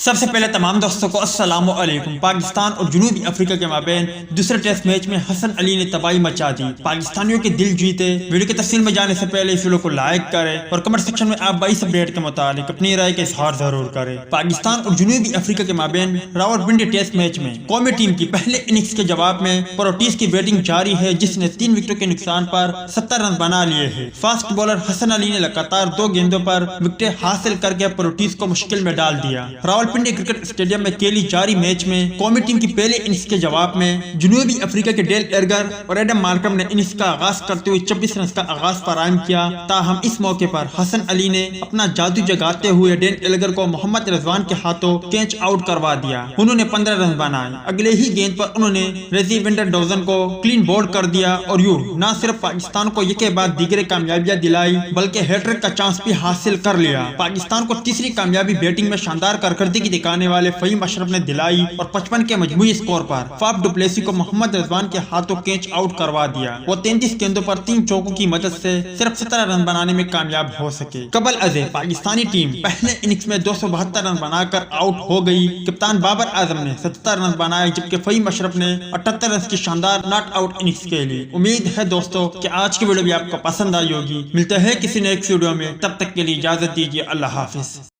سب سے پہلے تمام دوستوں کو السلام علیکم۔ پاکستان اور جنوبی افریقہ کے مابین دوسرے ٹیسٹ میچ میں حسن علی نے تباہی مچا دی، پاکستانیوں کے دل جیتے۔ ویڈیو کی تفصیل میں جانے سے پہلے اس ویڈیو کو لائک کریں اور کمنٹ سیکشن میں آپ 22 اپڈیٹ کے متعلق اپنی رائے کا اظہار ضرور کریں۔ پاکستان اور جنوبی افریقہ کے مابین راولپنڈی ٹیسٹ میچ میں قومی ٹیم کی پہلے اننگز کے جواب میں پروٹیز کی بیٹنگ جاری ہے، جس نے 3 وکٹوں کے نقصان پر 70 رن بنا لیے ہیں۔ فاسٹ بالر حسن علی نے لگاتار 2 گیندوں پر وکٹیں حاصل کر کے پروٹیز کو مشکل میں ڈال دیا۔ راولپنڈی کرکٹ اسٹیڈیم میں کھیلی جاری میچ میں قومی ٹیم کی پہلے اننگز کے جواب میں جنوبی افریقہ کے ڈیل ایرگر اور ایڈم مارکرم نے اننگز کا آغاز کرتے ہوئے 26 رنز کا آغاز فراہم کیا، تاہم اس موقع پر حسن علی نے اپنا جادو جگاتے ہوئے ڈیل ایرگر کو محمد رضوان کے ہاتھوں کیچ آؤٹ کروا دیا۔ انہوں نے 15 رن بنائے۔ اگلے ہی گیند پر انہوں نے ریزی ونڈر ڈوزن کو کلین بولڈ کر دیا اور یوں نہ صرف پاکستان کو یہ کے بعد دیگر کامیابیاں دلائی بلکہ ہیٹرک کا چانس بھی حاصل کر لیا۔ پاکستان کو تیسری کامیابی بیٹنگ میں شاندار کارکردگی دکھانے والے فہیم اشرف نے دلائی اور 55 کے مجموعی سکور پر فاف ڈوپلیسی کو محمد رضوان کے ہاتھوں کیچ آؤٹ کروا دیا۔ وہ 33 گیندوں پر 3 چوکوں کی مدد سے صرف 17 رن بنانے میں کامیاب ہو سکے۔ قبل ازیں پاکستانی ٹیم پہلے اننگز میں 272 رن بنا کر آؤٹ ہو گئی۔ کپتان بابر اعظم نے 77 رن بنائے جبکہ فہیم اشرف نے 78 رن کی شاندار ناٹ آؤٹ اننگز کے لیے۔ امید ہے دوستوں کہ آج کی ویڈیو بھی آپ کو پسند آئی ہوگی۔ ملتے ہیں کسی نیکسٹ ویڈیو میں، تب تک کے لیے اجازت دیجیے۔ اللہ حافظ۔